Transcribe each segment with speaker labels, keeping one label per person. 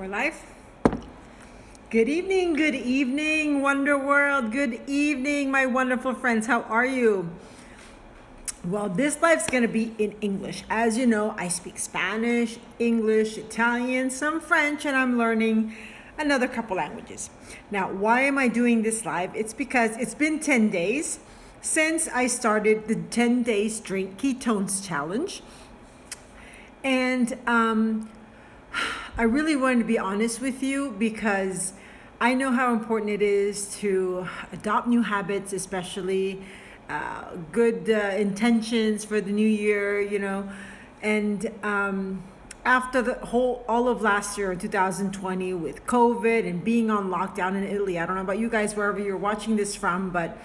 Speaker 1: We're live. Good evening, Wonder World. Good evening, my wonderful friends. How are you? Well, this live's gonna be in English. As you know, I speak Spanish, English, Italian, some French, and I'm learning another couple languages. Now, why am I doing this live? It's because it's been 10 days since I started the 10 days drink Ketones challenge. And I really wanted to be honest with you because I know how important it is to adopt new habits, especially good intentions for the new year, And after all of last year in 2020 with COVID and being on lockdown in Italy, I don't know about you guys, wherever you're watching this from, but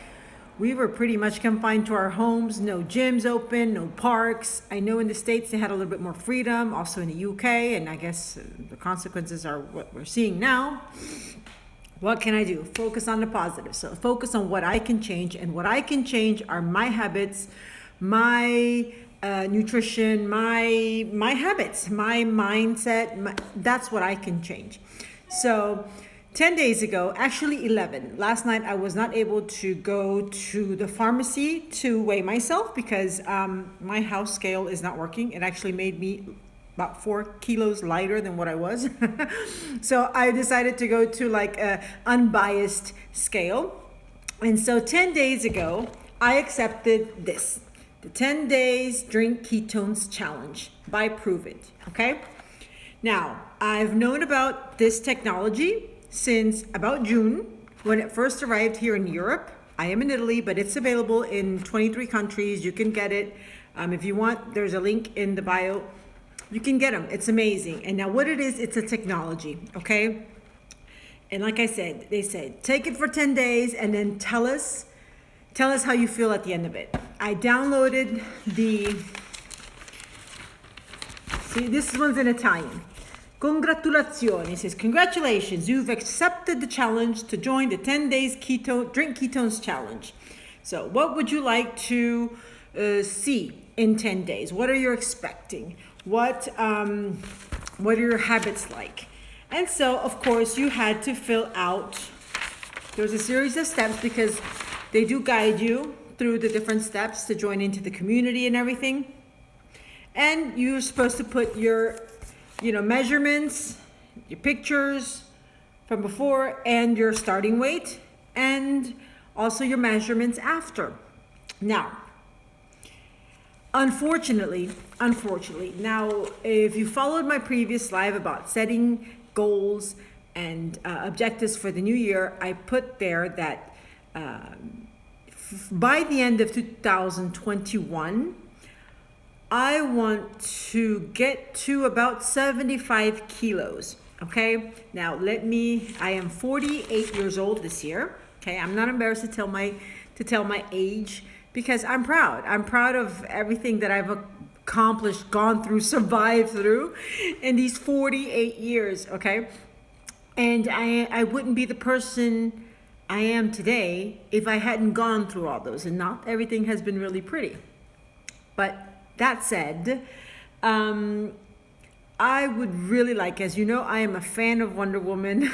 Speaker 1: we were pretty much confined to our homes, no gyms open, no parks. I know in the States they had a little bit more freedom, also in the UK, and I guess the consequences are what we're seeing now. What can I do? Focus on the positive. So focus on what I can change, and what I can change are my habits, my nutrition, my habits, my mindset. That's what I can change. So 10 days ago, actually 11. Last night I was not able to go to the pharmacy to weigh myself because my house scale is not working. It actually made me about 4 kilos lighter than what I was. So I decided to go to like a unbiased scale. And so 10 days ago, I accepted this. The 10 days drink ketones challenge by Prove It, okay? Now, I've known about this technology since about June when it first arrived here in Europe. I am in Italy, but it's available in 23 countries. You can get it. If you want, there's a link in the bio. You can get them. It's amazing. And now what it is, it's a technology, okay? And like I said, they said, take it for 10 days and then tell us how you feel at the end of it. I downloaded this one's in Italian. Congratulazioni. It says, congratulations, you've accepted the challenge to join the 10 days drink ketones challenge. So what would you like to see in 10 days? What are you expecting? What are your habits like? And so, of course, you had to fill out, there's a series of steps because they do guide you through the different steps to join into the community and everything. And you're supposed to put your measurements, your pictures from before, and your starting weight, and also your measurements after. Now, unfortunately, now, if you followed my previous live about setting goals and objectives for the new year, I put there that by the end of 2021, I want to get to about 75 kilos, okay? Now, I am 48 years old this year, okay? I'm not embarrassed to tell my age because I'm proud. I'm proud of everything that I've accomplished, gone through, survived through in these 48 years, okay? And I wouldn't be the person I am today if I hadn't gone through all those, and not everything has been really pretty. But that said, I would really like, as you know, I am a fan of Wonder Woman.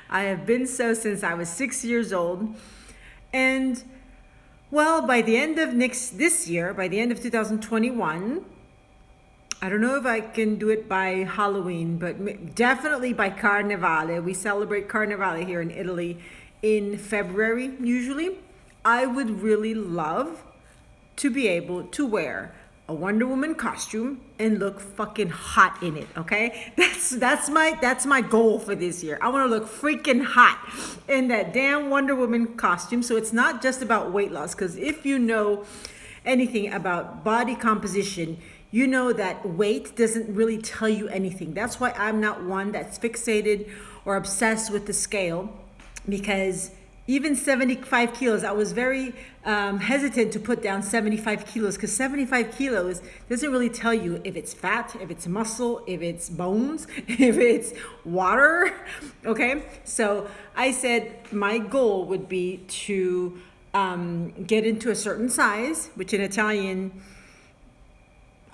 Speaker 1: I have been so since I was 6 years old. And well, by the end of this year, by the end of 2021, I don't know if I can do it by Halloween, but definitely by Carnevale. We celebrate Carnevale here in Italy in February, usually. I would really love to be able to wear a Wonder Woman costume and look fucking hot in it, okay? That's my goal for this year. I want to look freaking hot in that damn Wonder Woman costume. So it's not just about weight loss, because if you know anything about body composition, you know that weight doesn't really tell you anything. That's why I'm not one that's fixated or obsessed with the scale, because even 75 kilos, I was very hesitant to put down 75 kilos because 75 kilos doesn't really tell you if it's fat, if it's muscle, if it's bones, if it's water, okay? So I said my goal would be to get into a certain size, which in Italian,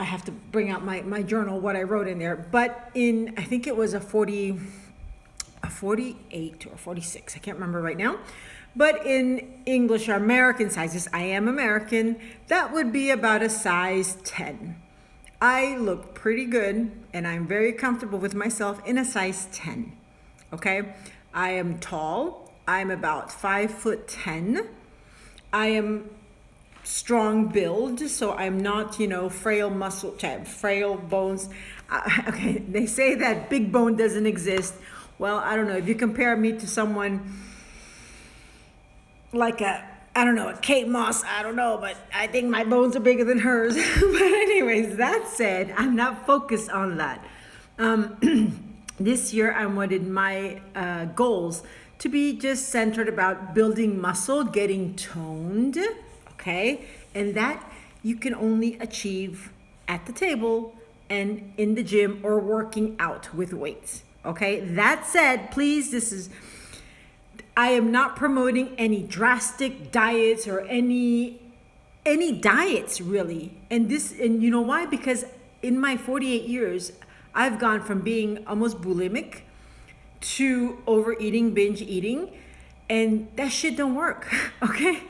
Speaker 1: I have to bring out my journal, what I wrote in there. But I think it was a 48 or 46, I can't remember right now. But in English or American sizes, I am American, that would be about a size 10. I look pretty good and I'm very comfortable with myself in a size 10. Okay? I am tall. I'm about 5'10". I am strong build, so I'm not, frail muscle type, frail bones. Okay, they say that big bone doesn't exist. Well, I don't know. If you compare me to someone like a Kate Moss, I don't know, but I think my bones are bigger than hers. But anyways, that said, I'm not focused on that. This year, I wanted my goals to be just centered about building muscle, getting toned, okay? And that you can only achieve at the table and in the gym or working out with weights, okay? That said, please, I am not promoting any drastic diets or any diets really. And you know why? Because in my 48 years, I've gone from being almost bulimic to overeating, binge eating, and that shit don't work, okay?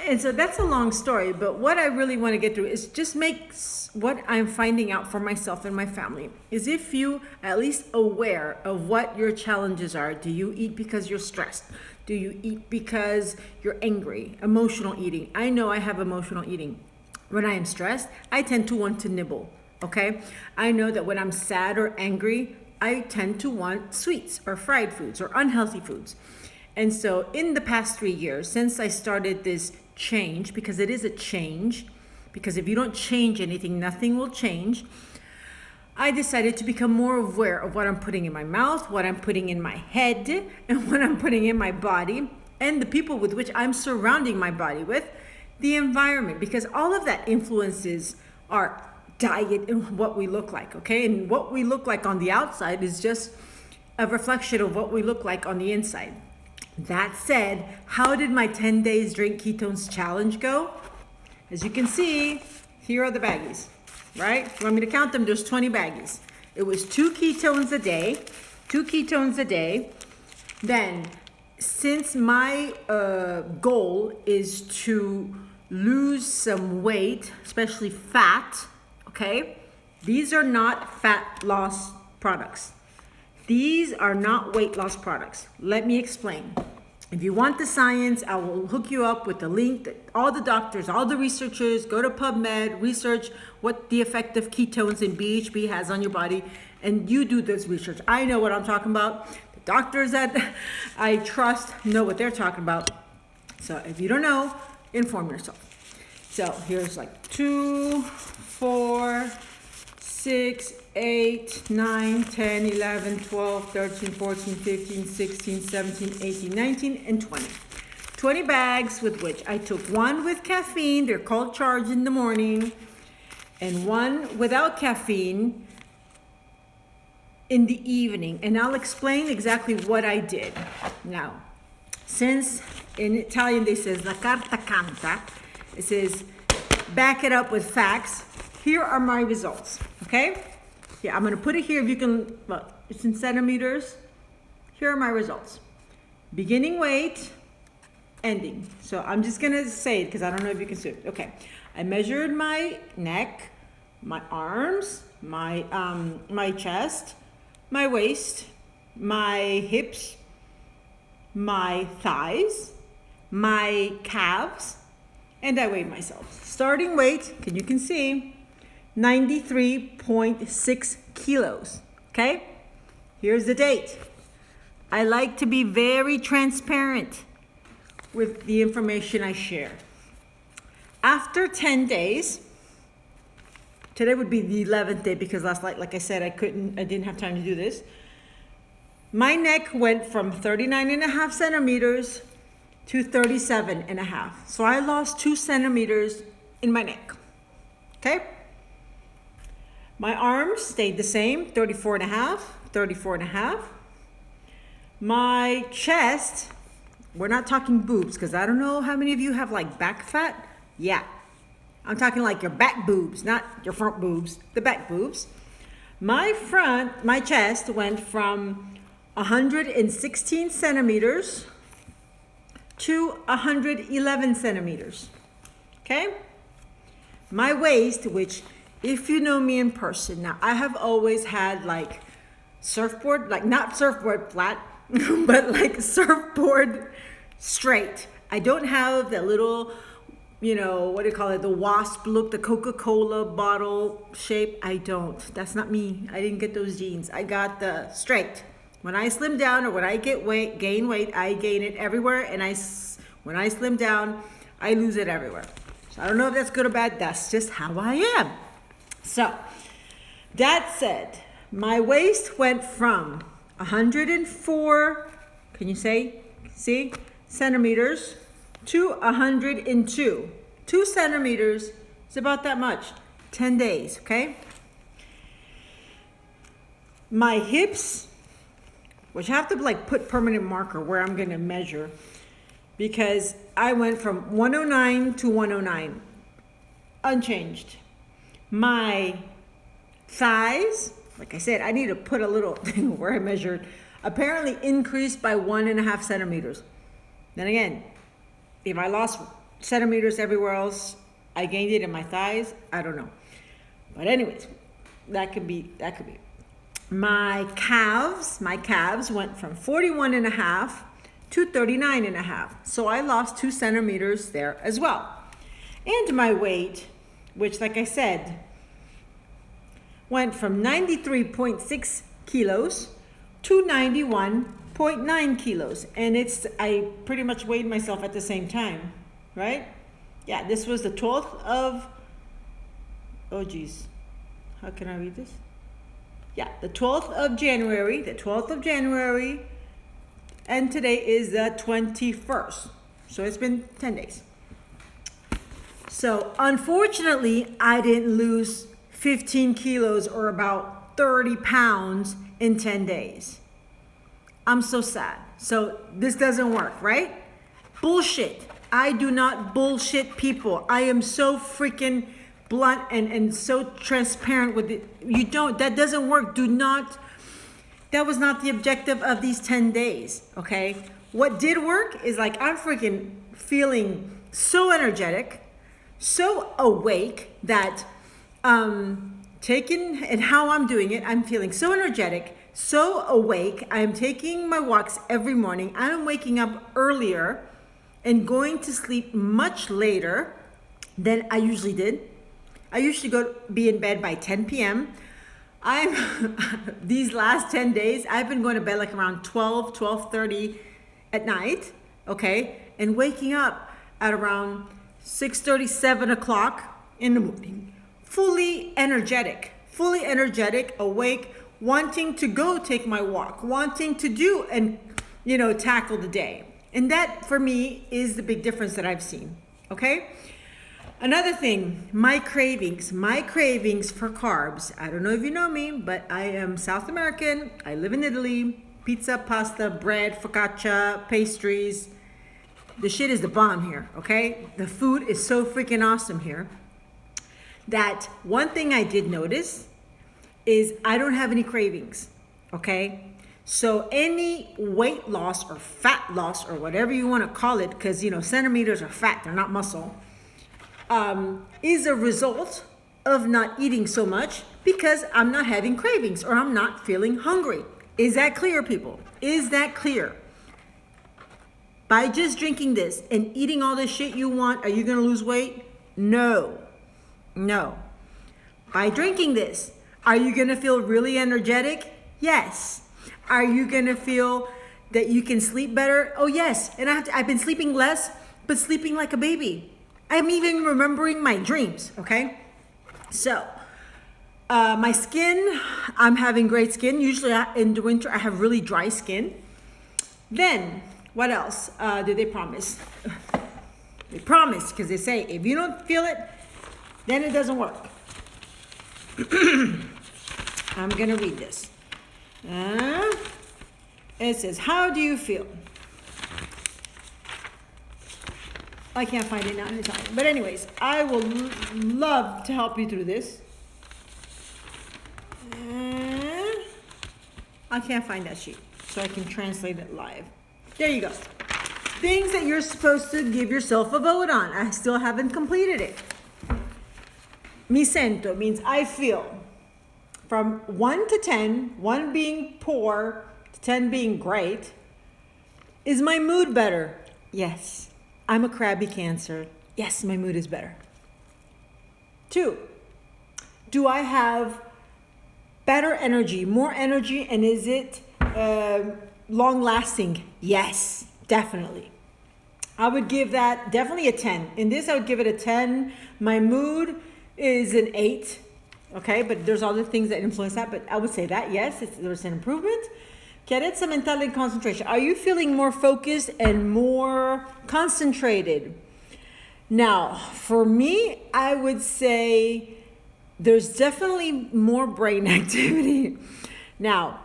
Speaker 1: And so that's a long story, but what I really want to get through is just make what I'm finding out for myself and my family is if you at least aware of what your challenges are. Do you eat because you're stressed? Do you eat because you're angry? Emotional eating. I know I have emotional eating. When I am stressed, I tend to want to nibble, okay? I know that when I'm sad or angry, I tend to want sweets or fried foods or unhealthy foods. And so in the past 3 years, since I started this change, because it is a change, because if you don't change anything, nothing will change, I decided to become more aware of what I'm putting in my mouth, what I'm putting in my head, and what I'm putting in my body, and the people with which I'm surrounding my body with, the environment, because all of that influences our diet and what we look like, okay? And what we look like on the outside is just a reflection of what we look like on the inside. That said, how did my 10 days drink ketones challenge go? As you can see, here are the baggies, right? You want me to count them? There's 20 baggies. It was 2 ketones a day, 2 ketones a day. Then, since my goal is to lose some weight, especially fat, okay? These are not fat loss products. These are not weight loss products. Let me explain. If you want the science, I will hook you up with the link that all the doctors, all the researchers, go to PubMed, research what the effect of ketones and BHB has on your body, and you do this research. I know what I'm talking about. The doctors that I trust know what they're talking about. So if you don't know, inform yourself. So here's like 2, 4, 6, 8, 9, 10, 11, 12, 13, 14, 15, 16, 17, 18, 19, and 20. 20 bags with which I took one with caffeine, they're called Charge in the morning, and one without caffeine in the evening. And I'll explain exactly what I did. Now, since in Italian they says la carta canta, it says back it up with facts. Here are my results, okay? Yeah, I'm gonna put it here if you can, well, it's in centimeters. Here are my results. Beginning weight, ending. So I'm just gonna say it because I don't know if you can see it. Okay, I measured my neck, my arms, my chest, my waist, my hips, my thighs, my calves, and I weighed myself. Starting weight, you can see, 93.6 kilos, okay? Here's the date. I like to be very transparent with the information I share. After 10 days, today would be the 11th day because last night, like I said, I didn't have time to do this. My neck went from 39.5 centimeters to 37.5. So I lost 2 centimeters in my neck, okay? My arms stayed the same, 34.5, 34.5. My chest, we're not talking boobs, because I don't know how many of you have like back fat. Yeah, I'm talking like your back boobs, not your front boobs, the back boobs. My chest went from 116 centimeters to 111 centimeters. Okay? My waist, which if you know me in person, now I have always had like surfboard, like not surfboard flat, but like surfboard straight. I don't have that little, what do you call it? The wasp look, the Coca-Cola bottle shape. I don't. That's not me. I didn't get those genes. I got the straight. When I slim down or when I gain weight, I gain it everywhere. And when I slim down, I lose it everywhere. So I don't know if that's good or bad. That's just how I am. So that said, my waist went from 104, can you see, centimeters to 102. 2 centimeters is about that much. 10 days, okay? My hips, which I have to like put permanent marker where I'm gonna measure, because I went from 109 to 109, unchanged. My thighs, like I said, I need to put a little thing where I measured, apparently increased by 1.5 centimeters. Then again, if I lost centimeters everywhere else, I gained it in my thighs, I don't know. But anyways, that could be. My calves went from 41.5 to 39.5. So I lost 2 centimeters there as well. And my weight, which like I said, went from 93.6 kilos to 91.9 kilos. And I pretty much weighed myself at the same time, right? Yeah, this was the 12th of, oh geez, how can I read this? Yeah, the 12th of January, and today is the 21st. So it's been 10 days. So unfortunately, I didn't lose 15 kilos or about 30 pounds in 10 days. I'm so sad. So this doesn't work, right? Bullshit. I do not bullshit people. I am so freaking blunt and so transparent with it. That doesn't work. That was not the objective of these 10 days, okay? What did work is like I'm freaking feeling so energetic, so awake that taking and how I'm doing it, I'm feeling so energetic, so awake. I'm taking my walks every morning. I'm waking up earlier and going to sleep much later than I usually did. I usually be in bed by 10 p.m. These last 10 days, I've been going to bed like around 12:30 at night, okay? And waking up at around 6:30, 7 o'clock in the morning. Fully energetic, awake, wanting to go take my walk, wanting to do and, tackle the day. And that for me is the big difference that I've seen, okay? Another thing, my cravings for carbs. I don't know if you know me, but I am South American. I live in Italy. Pizza, pasta, bread, focaccia, pastries. The shit is the bomb here, okay? The food is so freaking awesome here that one thing I did notice is I don't have any cravings, okay? So any weight loss or fat loss or whatever you want to call it, because, centimeters are fat, they're not muscle, is a result of not eating so much because I'm not having cravings or I'm not feeling hungry. Is that clear, people? Is that clear? By just drinking this and eating all this shit you want, are you going to lose weight? No. By drinking this, are you going to feel really energetic? Yes. Are you going to feel that you can sleep better? Oh, yes. And I've been sleeping less, but sleeping like a baby. I'm even remembering my dreams, okay? So, my skin, I'm having great skin. Usually in the winter, I have really dry skin. Then, what else did they promise? They promise, because they say, if you don't feel it, then it doesn't work. I'm going to read this. It says, how do you feel? I can't find it now in Italian. But anyways, I will love to help you through this. I can't find that sheet, so I can translate it live. There you go. Things that you're supposed to give yourself a vote on. I still haven't completed it. Mi sento means I feel. From 1 to 10, 1 being poor, 10 being great. Is my mood better? Yes. I'm a crabby Cancer. Yes, my mood is better. 2, do I have better energy, more energy, and is it long lasting? Yes, definitely. I would give that definitely a 10. In this, I would give it a 10. My mood is an 8. Okay, but there's other things that influence that, but I would say that, yes, there's an improvement. Chiarezza mentale and concentration. Are you feeling more focused and more concentrated? Now, for me, I would say there's definitely more brain activity. Now,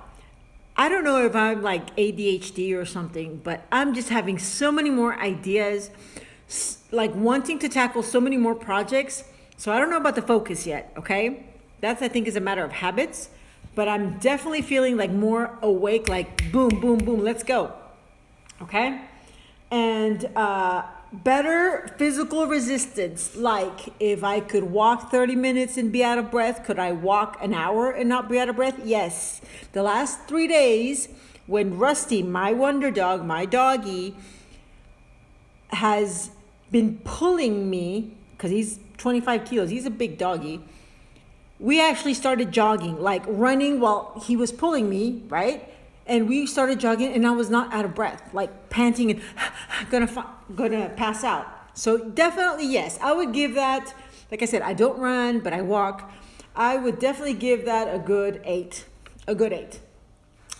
Speaker 1: I don't know if I'm like ADHD or something, but I'm just having so many more ideas, like wanting to tackle so many more projects. So I don't know about the focus yet, okay? That's, I think, is a matter of habits, but I'm definitely feeling like more awake, like boom, boom, boom, let's go, okay? And better physical resistance, like if I could walk 30 minutes and be out of breath, could I walk an hour and not be out of breath? Yes. The last 3 days, when Rusty, my wonder dog, my doggy, has been pulling me, because he's 25 kilos, he's a big doggy, we actually started jogging, like running while he was pulling me, right? And we started jogging and I was not out of breath, like panting and gonna pass out. So definitely yes, I would give that, like I said, I don't run, but I walk. I would definitely give that a good 8, a good 8.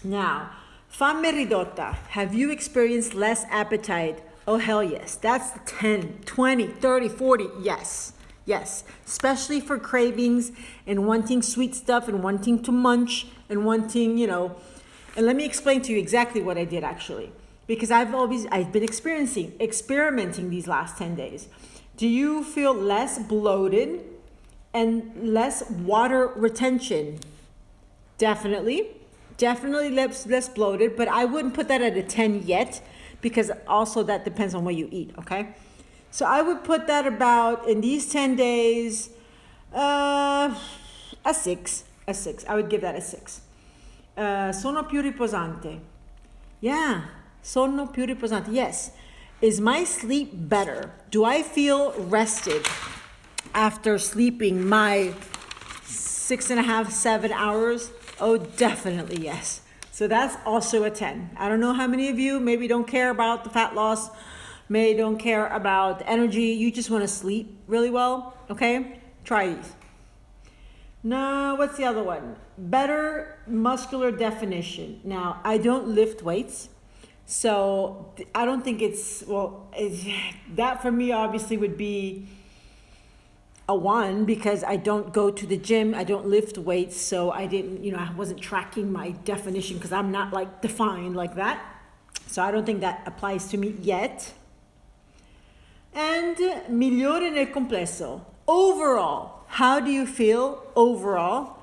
Speaker 1: Now, fame ridotta, have you experienced less appetite? Oh, hell yes. That's 10, 20, 30, 40, yes. Yes, especially for cravings and wanting sweet stuff and wanting to munch and wanting, and let me explain to you exactly what I did actually, because I've been experimenting these last 10 days. Do you feel less bloated and less water retention? Definitely less bloated, but I wouldn't put that at a 10 yet, because also that depends on what you eat, okay? So I would put that about, in these 10 days, a 6. I would give that a 6. Sono più riposante. Yeah, sono più riposante. Yes. Is my sleep better? Do I feel rested after sleeping my 6.5, 7 hours? Oh, definitely yes. So that's also a 10. I don't know how many of you maybe don't care about the fat loss, maybe don't care about the energy. You just want to sleep really well, okay? Try these. Now, what's the other one? Better muscular definition. Now, I don't lift weights, so I don't think that for me obviously would be a 1, because I don't go to the gym, I don't lift weights, so I didn't, I wasn't tracking my definition because I'm not like defined like that. So I don't think that applies to me yet. And migliore nel complesso. Overall, how do you feel overall?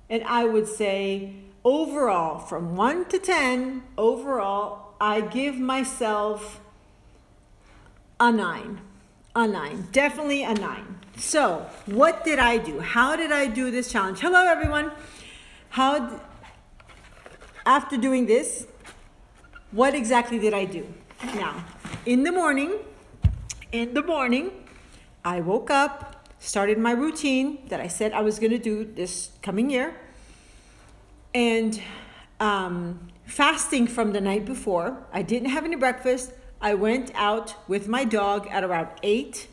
Speaker 1: And I would say overall, from 1 to 10, overall, I give myself a 9. A 9. Definitely a 9. So, what did I do? How did I do this challenge? Hello, everyone. After doing this, what exactly did I do? Now, in the morning, I woke up, started my routine that I said I was going to do this coming year, and fasting from the night before. I didn't have any breakfast. I went out with my dog at around 8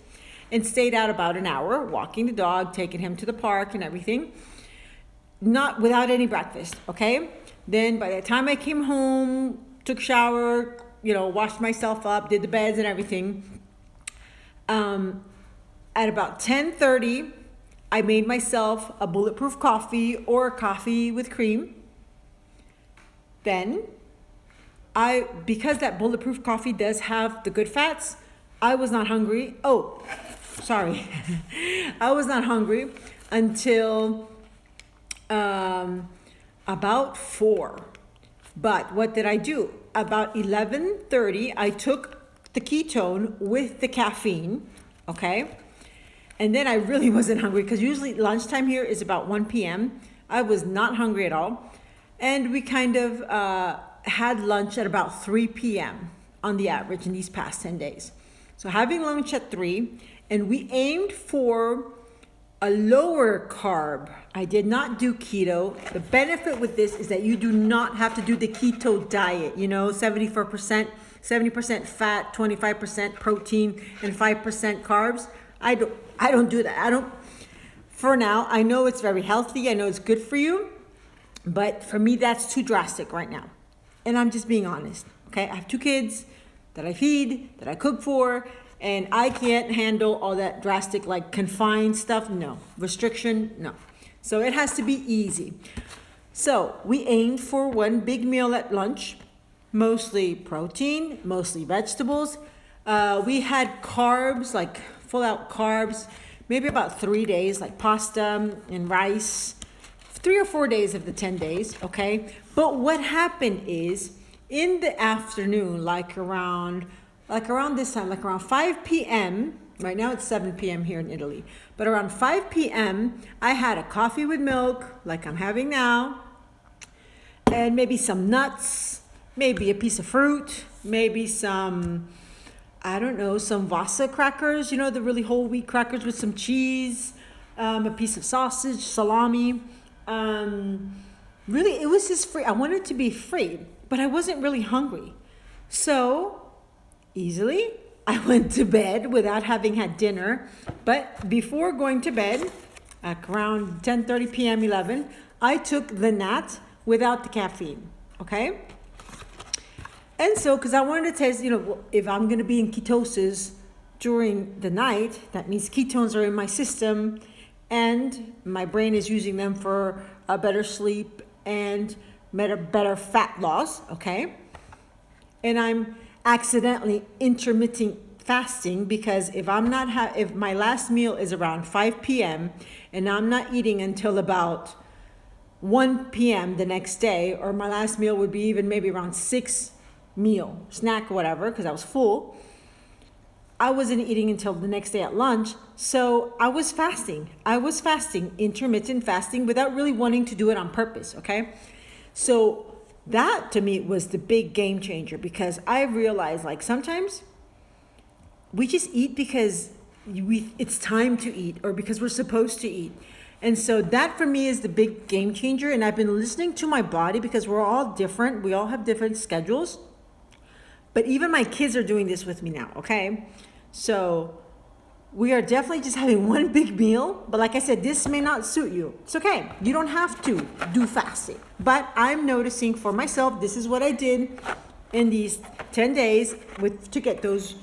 Speaker 1: and stayed out about an hour, walking the dog, taking him to the park and everything, not without any breakfast, okay? Then by the time I came home, took a shower, washed myself up, did the beds and everything, at about 10:30, I made myself a bulletproof coffee or a coffee with cream. Then, because that bulletproof coffee does have the good fats, I was not hungry. Oh, sorry. I was not hungry until about 4. But what did I do? About 11:30, I took the ketone with the caffeine, okay? And then I really wasn't hungry because usually lunchtime here is about 1 p.m. I was not hungry at all. And we kind of had lunch at about 3 p.m. on the average in these past 10 days. So having lunch at 3, and we aimed for a lower carb. I did not do keto. The benefit with this is that you do not have to do the keto diet, 70% fat, 25% protein, and 5% carbs. I don't do that. For now, I know it's very healthy. I know it's good for you, but for me, that's too drastic right now. And I'm just being honest, okay? I have 2 kids that I feed, that I cook for, and I can't handle all that drastic, like confined stuff. No. Restriction, no. So it has to be easy. So we aimed for one big meal at lunch, mostly protein, mostly vegetables. We had carbs, like full out carbs, maybe about 3 days, like pasta and rice, 3 or 4 days of the 10 days, okay? But what happened is in the afternoon, like around this time, like around 5 p.m., right now it's 7 p.m. here in Italy, but around 5 p.m., I had a coffee with milk, like I'm having now, and maybe some nuts, maybe a piece of fruit, maybe some, some Vasa crackers, the really whole wheat crackers with some cheese, a piece of sausage, salami. Really, it was just free. I wanted to be free, but I wasn't really hungry. So easily, I went to bed without having had dinner. But before going to bed, at around 10:30 p.m., 11, I took the nat without the caffeine, okay? And so, because I wanted to test, if I'm going to be in ketosis during the night, that means ketones are in my system and my brain is using them for a better sleep and better fat loss, okay? And I'm accidentally intermittent fasting because if my last meal is around 5 p.m. and I'm not eating until about 1 p.m. the next day, or my last meal would be even maybe around 6 meal, snack, whatever, because I was full. I wasn't eating until the next day at lunch, so I was fasting. Intermittent fasting without really wanting to do it on purpose, okay? So that to me was the big game changer because I realized like sometimes we just eat because it's time to eat or because we're supposed to eat. And so that for me is the big game changer. And I've been listening to my body because we're all different. We all have different schedules. But even my kids are doing this with me now, okay? So we are definitely just having one big meal. But like I said, this may not suit you. It's okay. You don't have to do fasting. But I'm noticing for myself, this is what I did in these 10 days to get those.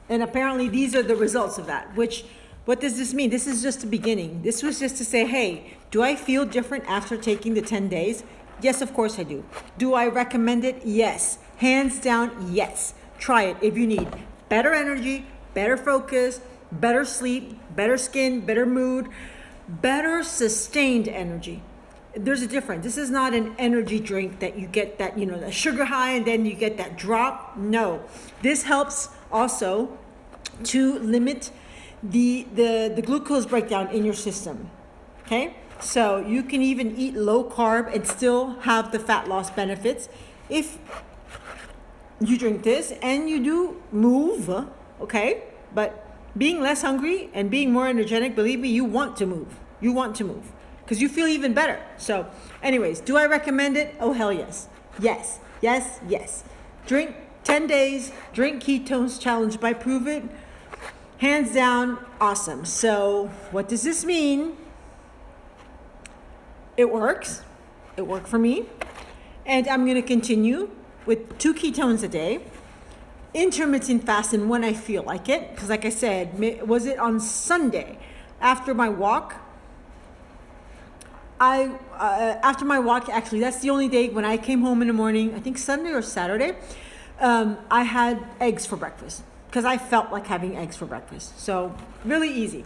Speaker 1: And apparently these are the results of that. What does this mean? This is just the beginning. This was just to say, hey, do I feel different after taking the 10 days? Yes, of course I do. Do I recommend it? Yes. Hands down, yes. Try it if you need better energy, better focus, better sleep, better skin, better mood, better sustained energy. There's a difference. This is not an energy drink that you get that, the sugar high and then you get that drop. No. This helps also to limit the glucose breakdown in your system. Okay? So you can even eat low carb and still have the fat loss benefits if you drink this and you do move, okay? But being less hungry and being more energetic, believe me, you want to move. You want to move because you feel even better. So anyways, do I recommend it? Oh, hell yes. Yes, yes, yes. Drink 10 days, drink ketones challenge by Prove It. Hands down, awesome. So what does this mean? It works. It worked for me. And I'm going to continue with 2 ketones a day. Intermittent fasting when I feel like it. Because like I said, was it on Sunday after my walk? After my walk, actually, that's the only day when I came home in the morning, I think Sunday or Saturday, I had eggs for breakfast. because I felt like having eggs for breakfast. So really easy.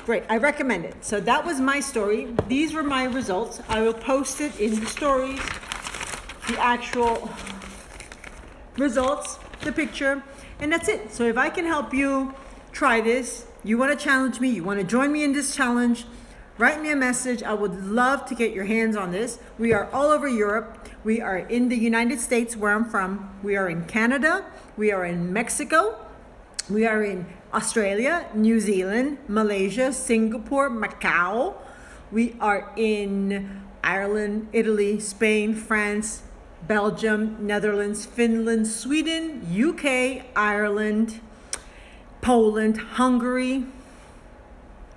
Speaker 1: Great, I recommend it. So that was my story. These were my results. I will post it in the stories, the actual results, the picture, and that's it. So if I can help you try this, you want to challenge me, you want to join me in this challenge, write me a message. I would love to get your hands on this. We are all over Europe. We are in the United States, where I'm from. We are in Canada. We are in Mexico. We are in Australia, New Zealand, Malaysia, Singapore, Macau. We are in Ireland, Italy, Spain, France, Belgium, Netherlands, Finland, Sweden, UK, Ireland, Poland, Hungary.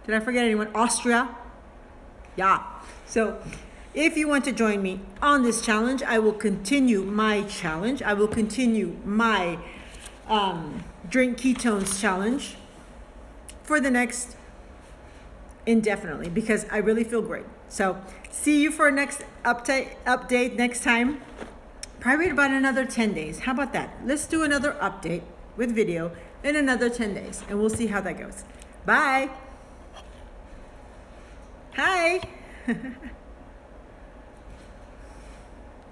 Speaker 1: Did I forget anyone? Austria. Yeah. So if you want to join me on this challenge, I will continue my challenge. I will continue my drink ketones challenge for the next indefinitely, because I really feel great. So see you for next update next time. Probably about another 10 days. How about that? Let's do another update with video in another 10 days, and we'll see how that goes. Bye. Hi.